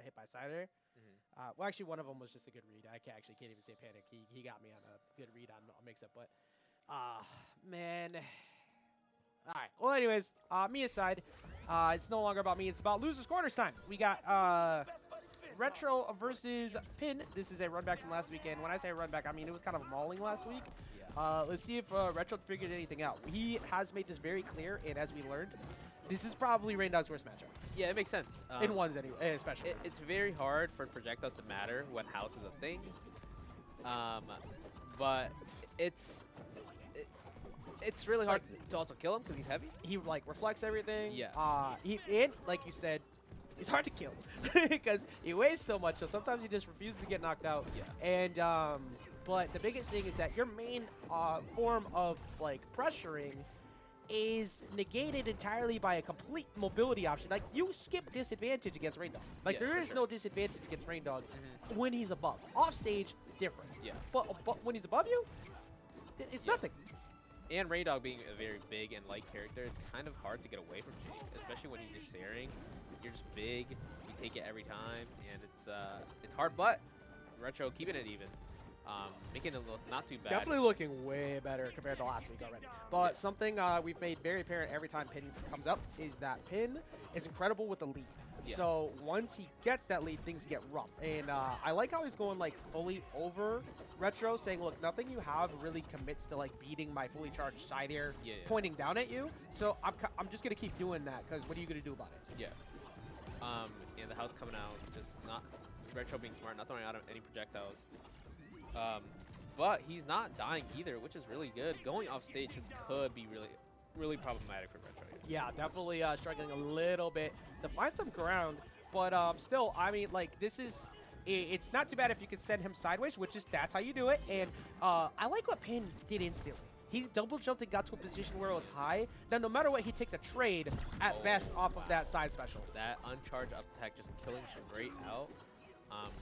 hit by Cider. Mm-hmm. Well, actually, one of them was just a good read. I can't even say panic. He got me on a good read on mix-up. But, man. All right. Well, anyways, me aside, it's no longer about me. It's about losers quarters time. We got Retro versus Pin. This is a run back from last weekend. When I say run back, I mean it was kind of mauling last week. Yeah. Let's see if Retro figured anything out. He has made this very clear, and as we learned, this is probably Reindog's worst matchup. Yeah, it makes sense. In ones anyway, especially. It's very hard for projectiles to matter when house is a thing. But it's really hard to also kill him because he's heavy. He like reflects everything. Yeah. And like you said, it's hard to kill because he weighs so much. So sometimes he just refuses to get knocked out. Yeah. And but the biggest thing is that your main form of like pressuring is negated entirely by a complete mobility option. Like, you skip disadvantage against Reindog. Like, there is no disadvantage against Reindog when he's above. Off stage, different. Yeah. But when he's above you, it's nothing. And Reindog being a very big and light character, it's kind of hard to get away from Jake, especially when he's just staring. You're just big, you take it every time, and it's hard, but Retro keeping it even. Making it look not too bad. Definitely looking way better compared to last week already. But something we've made very apparent every time Pin comes up is that Pin is incredible with the lead. Yeah. So once he gets that lead, things get rough. And I like how he's going like fully over Retro, saying, look, nothing you have really commits to like beating my fully charged side air pointing down at you. So I'm just going to keep doing that because what are you going to do about it? Yeah. And the house coming out, just not Retro being smart, not throwing out any projectiles. But he's not dying either, which is really good. Going off stage could be really problematic for Retro. Yeah, definitely struggling a little bit to find some ground. But still, I mean, like, this is... It's not too bad if you can send him sideways, which is that's how you do it. And I like what Pin did instantly. He double jumped and got to a position where it was high. Then no matter what, he takes a trade at best off of that side special. That uncharged up attack just killing straight out.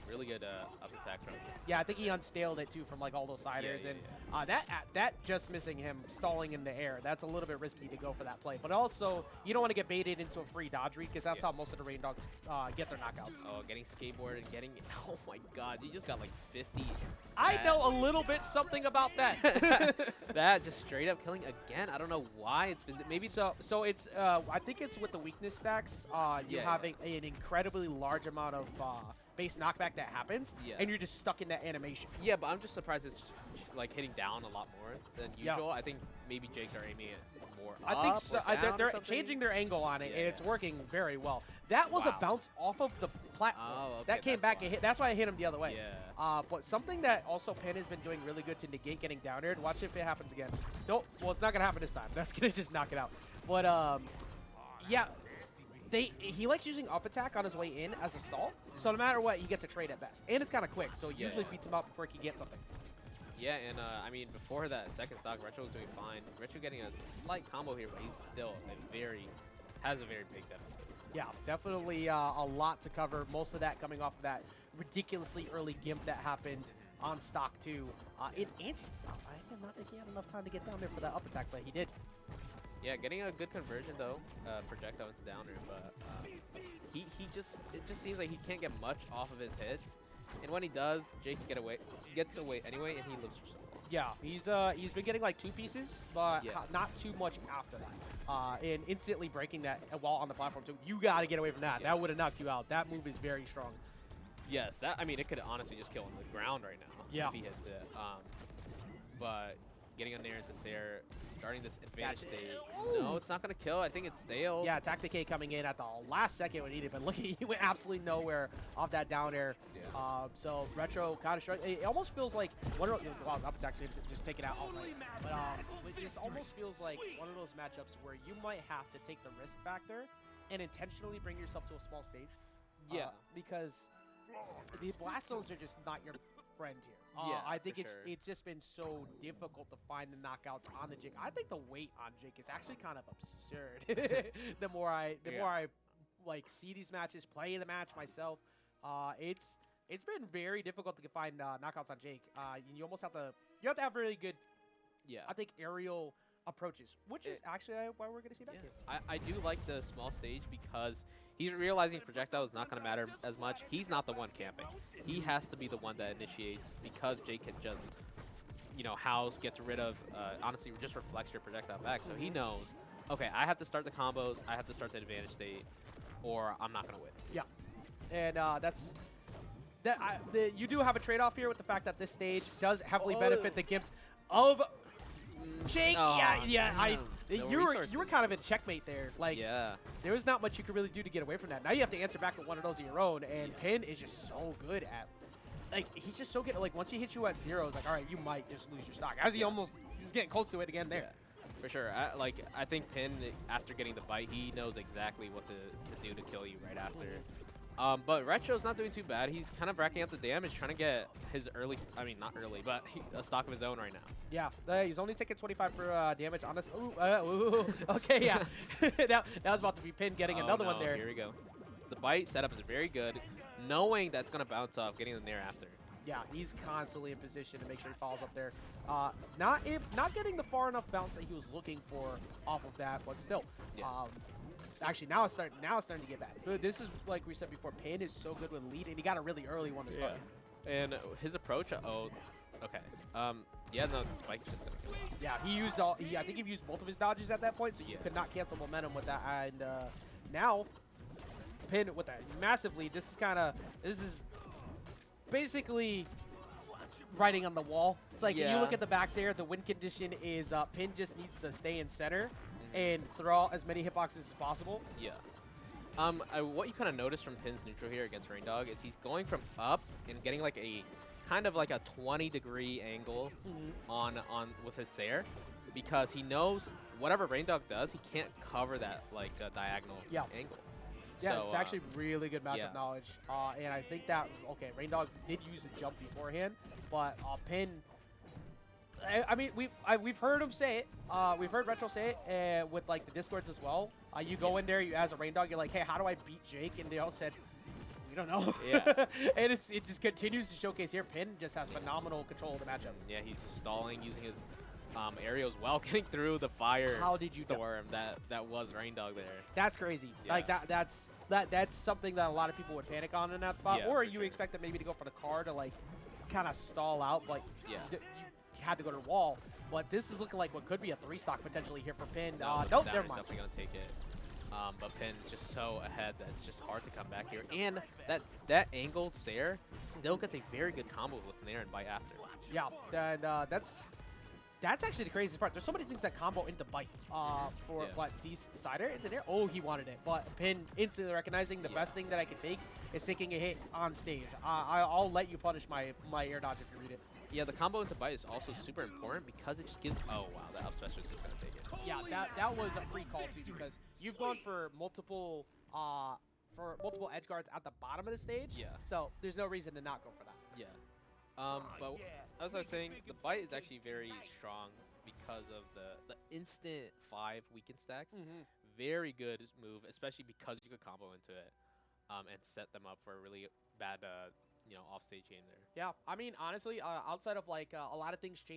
Really good up attack from him. Yeah, I think he unstaled it too from like all those siders, and that just missing him stalling in the air. That's a little bit risky to go for that play. But also, you don't want to get baited into a free dodge read because that's how most of the Reindogs get their knockouts. Oh, getting skateboarded, oh my God, you just got like 50. I know a little bit something about that. That just straight up killing again. I don't know why it's been maybe so. So it's I think it's with the weakness stacks. You're having an incredibly large amount of base knockback that happens, and you're just stuck in that animation. Yeah, but I'm just surprised it's like hitting down a lot more than usual. I think maybe Jakes are aiming it more up. I think so. They're or changing their angle on it, and it's working very well. That was a bounce off of the platform. Oh, okay, that came back and hit. That's why I hit him the other way. Yeah. But something that also Pin has been doing really good to negate getting down aired. Watch if it happens again. Nope. Well, it's not gonna happen this time. That's gonna just knock it out. But yeah. He likes using up attack on his way in as a stall, so no matter what, he gets a trade at best. And it's kind of quick, so it usually beats him up before he can get something. Yeah, and I mean, before that second stock, Retro was doing fine. Retro getting a slight combo here, but he's still has a very big deficit. Yeah, definitely a lot to cover. Most of that coming off of that ridiculously early gimp that happened on stock 2. In anti-stock, I did not think he had enough time to get down there for that up attack, but he did. Yeah, getting a good conversion though, projectile into downer, but it just seems like he can't get much off of his hits, and when he does, Jake gets away anyway, and he looks so long. Yeah, he's been getting like 2 pieces, but not too much after that. And instantly breaking that while on the platform too. You got to get away from that. That would have knocked you out. That move is very strong. Yes, I mean it could honestly just kill him on the ground right now if he hits it. But getting on there into there, starting this advantage state. No, it's not going to kill. I think it's stale. Yeah, Tactic K coming in at the last second when needed, but look, he went absolutely nowhere off that down air. Yeah. So Retro kind of struggling. It almost feels like one of those, well, up attack just take it out outright. But it almost feels like one of those matchups where you might have to take the risk factor and intentionally bring yourself to a small stage. Yeah. Because the blast zones are just not your friend here. I think it's just been so difficult to find the knockouts on the Jake. I think the weight on Jake is actually kind of absurd. the more I like see these matches, play the match myself, it's been very difficult to find knockouts on Jake. You almost have to have really good, I think, aerial approaches, which is actually why we're going to see that here. I do like the small stage because He's realizing projectile is not going to matter as much. He's not the one camping. He has to be the one that initiates because Jake can just, house, gets rid of, honestly, just reflects your projectile back. So he knows, okay, I have to start the combos, I have to start the advantage state, or I'm not going to win. Yeah. And you do have a trade-off here with the fact that this stage does heavily benefit the gift of Jake. You were kind of in checkmate there. Like, there was not much you could really do to get away from that. Now you have to answer back with one of those of your own, and Pin is just so good at, like, he's just so good at, like, once he hits you at 0, it's like, all right, you might just lose your stock. As he's getting close to it again there. Yeah, for sure. I think Pin, after getting the bite, he knows exactly what to do to kill you right after. But Retro's not doing too bad. He's kind of racking up the damage, trying to get his not early, but a stock of his own right now. Yeah, he's only taking 25 for damage on this. Okay, yeah. that was about to be Pin getting another one there. Here we go. The bite setup is very good, knowing that's going to bounce off, getting the nair after. Yeah, he's constantly in position to make sure he follows up there. Not getting the far enough bounce that he was looking for off of that, but still. Yes. Actually, now it's starting to get bad. This is, like we said before, Pin is so good with lead, and he got a really early one to start. And his approach, okay. Yeah, no, Spike's just going to kill off. Yeah, I think he used both of his dodges at that point, so you could not cancel momentum with that. And now, Pin with a massive lead. This is basically writing on the wall. It's like, if you look at the back there, the win condition is Pin just needs to stay in center and throw out as many hitboxes as possible. Yeah. What you kind of notice from Pin's neutral here against Reindog is he's going from up and getting like a kind of like a 20-degree angle on with his Sair, because he knows whatever Reindog does, he can't cover that like diagonal angle. Yeah, so, it's actually really good matchup knowledge. And I think that, okay, Reindog did use a jump beforehand, but Pin, I mean, we've heard him say it. We've heard Retro say it with like the Discords as well. You go in there, as a Reindog, you're like, hey, how do I beat Jake? And they all said, we don't know. Yeah. And it just continues to showcase here. Pin just has phenomenal control of the matchup. Yeah, he's stalling, using his aerials well, getting through the fire storm that was Reindog there. That's crazy. Yeah. Like that's something that a lot of people would panic on in that spot. Or you expect them maybe to go for the car to like kind of stall out, but you had to go to the wall. But this is looking like what could be a 3-stock potentially here for Pin. Nope, never mind. Definitely gonna take it. But Pin's just so ahead that it's just hard to come back here. And that angled Sair still gets a very good combo with Nair and bite after. Yeah, and that's actually the craziest part. There's so many things that combo into bite but these cider into there. Oh, he wanted it, but Pin instantly recognizing the best thing that I can take is taking a hit on stage. I'll let you punish my air dodge if you read it. Yeah, the combo into bite is also super important because it just gives. Oh wow, that up special is just gonna take it. Yeah, that was a free call too, because you've gone for multiple edge guards at the bottom of the stage. Yeah. So there's no reason to not go for that. Yeah. But as I was saying, the bite is actually very strong because of the instant 5 weaken stack. Very good move, especially because you could combo into it and set them up for a really bad off-stage game there. Yeah, I mean, honestly, outside of like a lot of things changing.